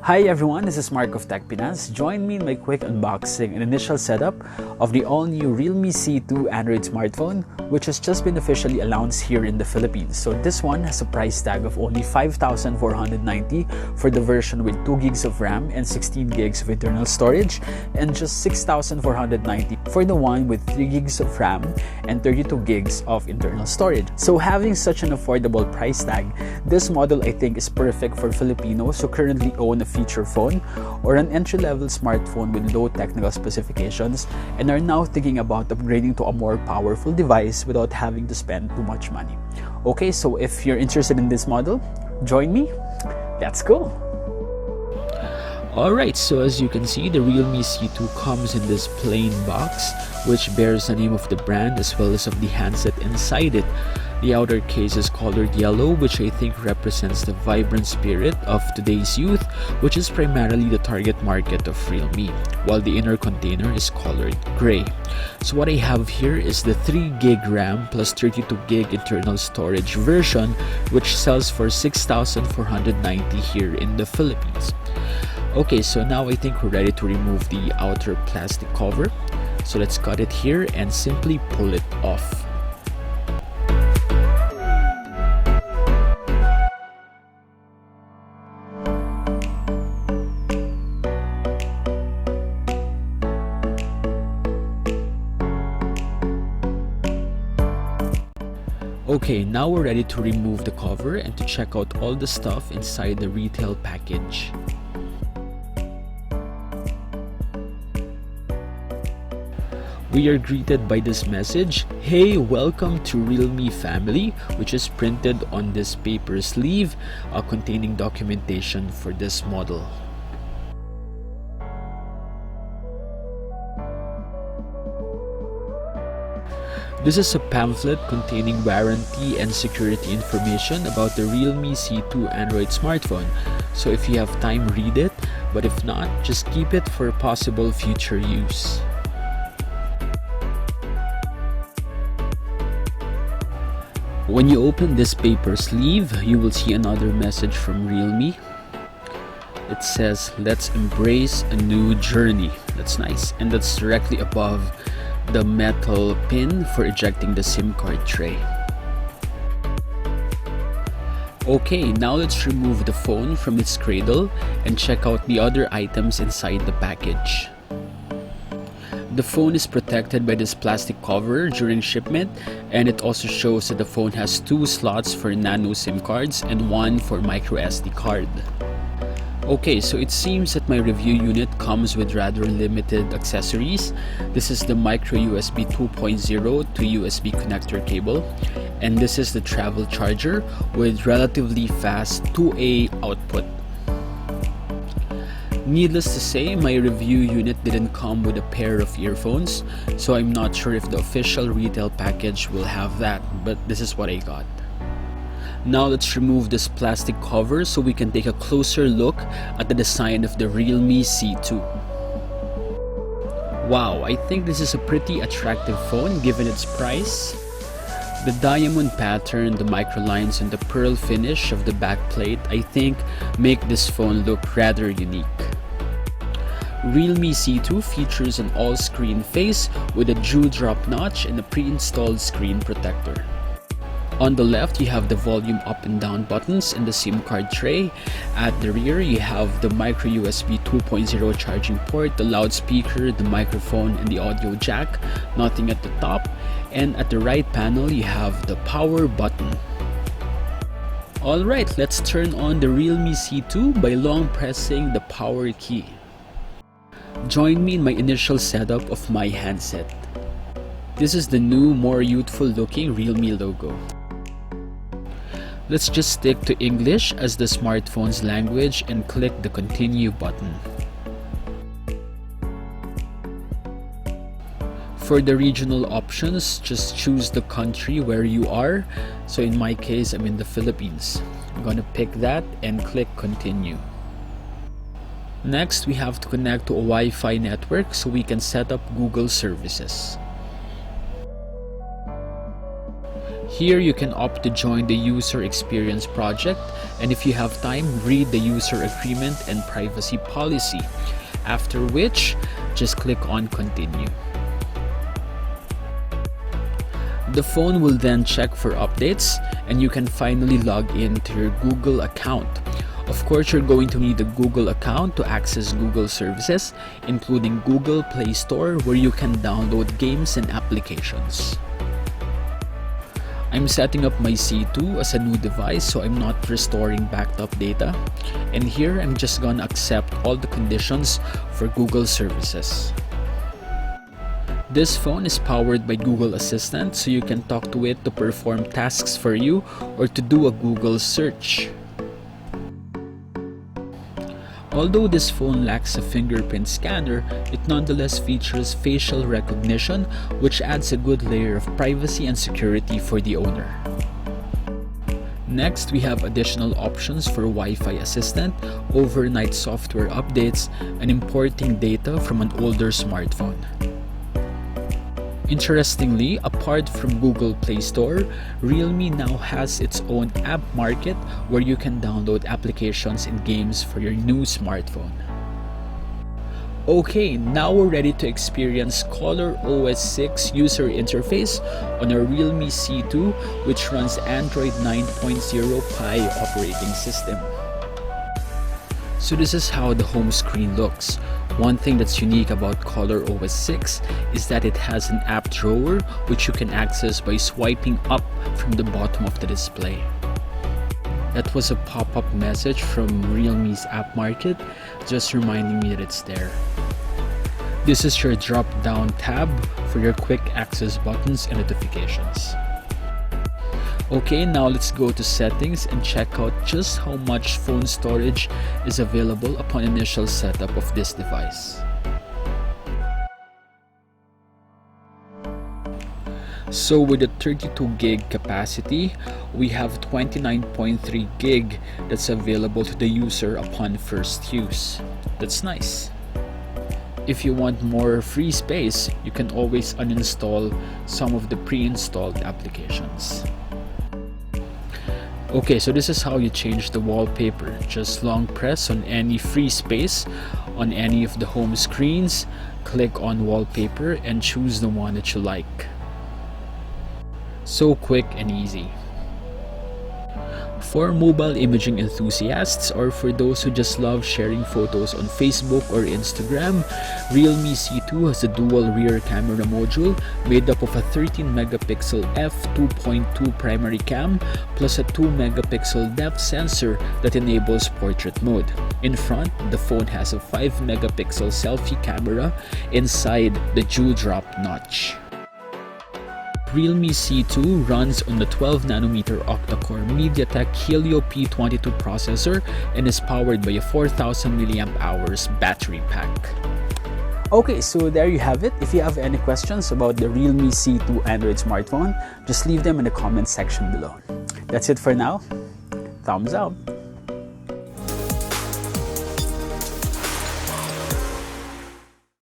Hi everyone, this is Mark of Tech Pinas. Join me in my quick unboxing and initial setup of the all-new Realme C2 Android smartphone, which has just been officially announced here in the Philippines. So this one has a price tag of only 5,490 for the version with 2 gigs of RAM and 16 gigs of internal storage, and just 6,490 for the one with 3 gigs of RAM and 32 gigs of internal storage. So having such an affordable price tag, this model I think is perfect for Filipinos who currently own a feature phone or an entry-level smartphone with low technical specifications and are now thinking about upgrading to a more powerful device without having to spend too much money. Okay, so if you're interested in this model, join me. Let's go! Alright, so as you can see, the Realme C2 comes in this plain box, which bears the name of the brand as well as of the handset inside it. The outer case is colored yellow, which I think represents the vibrant spirit of today's youth, which is primarily the target market of Realme, while the inner container is colored gray. So what I have here is the 3 gig RAM plus 32 gig internal storage version, which sells for 6,490 here in the Philippines. Okay, so now I think we're ready to remove the outer plastic cover. So let's cut it here and simply pull it off. Okay, now we're ready to remove the cover and to check out all the stuff inside the retail package. We are greeted by this message, "Hey, welcome to Realme family," which is printed on this paper sleeve containing documentation for this model. This is a pamphlet containing warranty and security information about the Realme C2 Android smartphone. So if you have time, read it, but if not, just keep it for possible future use. When you open this paper sleeve, you will see another message from Realme. It says, "Let's embrace a new journey." That's nice. And that's directly above the metal pin for ejecting the SIM card tray. Okay, now let's remove the phone from its cradle and check out the other items inside the package. The phone is protected by this plastic cover during shipment, and it also shows that the phone has 2 slots for nano SIM cards and 1 for micro SD card. Okay, so it seems that my review unit comes with rather limited accessories. This is the micro USB 2.0 to USB connector cable, and this is the travel charger with relatively fast 2A output. Needless to say, my review unit didn't come with a pair of earphones, so I'm not sure if the official retail package will have that, but this is what I got. Now let's remove this plastic cover so we can take a closer look at the design of the Realme C2. Wow, I think this is a pretty attractive phone given its price. The diamond pattern, the microlines, and the pearl finish of the backplate I think make this phone look rather unique. Realme C2 features an all-screen face with a dewdrop notch and a pre-installed screen protector. On the left, you have the volume up and down buttons and the SIM card tray. At the rear, you have the micro USB 2.0 charging port, the loudspeaker, the microphone, and the audio jack. Nothing at the top. And at the right panel, you have the power button. Alright, let's turn on the Realme C2 by long pressing the power key. Join me in my initial setup of my handset. This is the new, more youthful looking Realme logo. Let's just stick to English as the smartphone's language and click the continue button. For the regional options, just choose the country where you are. So in my case, I'm in the Philippines. I'm gonna pick that and click continue. Next, we have to connect to a Wi-Fi network so we can set up Google services. Here you can opt to join the user experience project, and if you have time, read the user agreement and privacy policy, after which just click on continue. The phone will then check for updates and you can finally log into your Google account. Of course, you're going to need a Google account to access Google services, including Google Play Store, where you can download games and applications. I'm setting up my C2 as a new device, so I'm not restoring backed up data. And here, I'm just gonna accept all the conditions for Google services. This phone is powered by Google Assistant, so you can talk to it to perform tasks for you or to do a Google search. Although this phone lacks a fingerprint scanner, it nonetheless features facial recognition, which adds a good layer of privacy and security for the owner. Next, we have additional options for Wi-Fi assistant, overnight software updates, and importing data from an older smartphone. Interestingly, apart from Google Play Store, Realme now has its own app market where you can download applications and games for your new smartphone. Okay, now we're ready to experience ColorOS 6 user interface on our Realme C2, which runs Android 9.0 Pie operating system. So this is how the home screen looks. One thing that's unique about ColorOS 6 is that it has an app drawer which you can access by swiping up from the bottom of the display. That was a pop-up message from Realme's app market, just reminding me that it's there. This is your drop-down tab for your quick access buttons and notifications. Okay, now let's go to settings and check out just how much phone storage is available upon initial setup of this device. So with a 32 gig capacity, we have 29.3 gig that's available to the user upon first use. That's nice. If you want more free space, you can always uninstall some of the pre-installed applications. Okay, so this is how you change the wallpaper. Just long press on any free space on any of the home screens, click on wallpaper and choose the one that you like. So quick and easy. For mobile imaging enthusiasts or for those who just love sharing photos on Facebook or Instagram, Realme C2 has a dual rear camera module made up of a 13 megapixel f2.2 primary cam plus a 2 megapixel depth sensor that enables portrait mode. In front, the phone has a 5 megapixel selfie camera inside the dewdrop notch. Realme C2 runs on the 12nm octa-core MediaTek Helio P22 processor and is powered by a 4000 mAh battery pack. Okay, so there you have it. If you have any questions about the Realme C2 Android smartphone, just leave them in the comment section below. That's it for now. Thumbs up!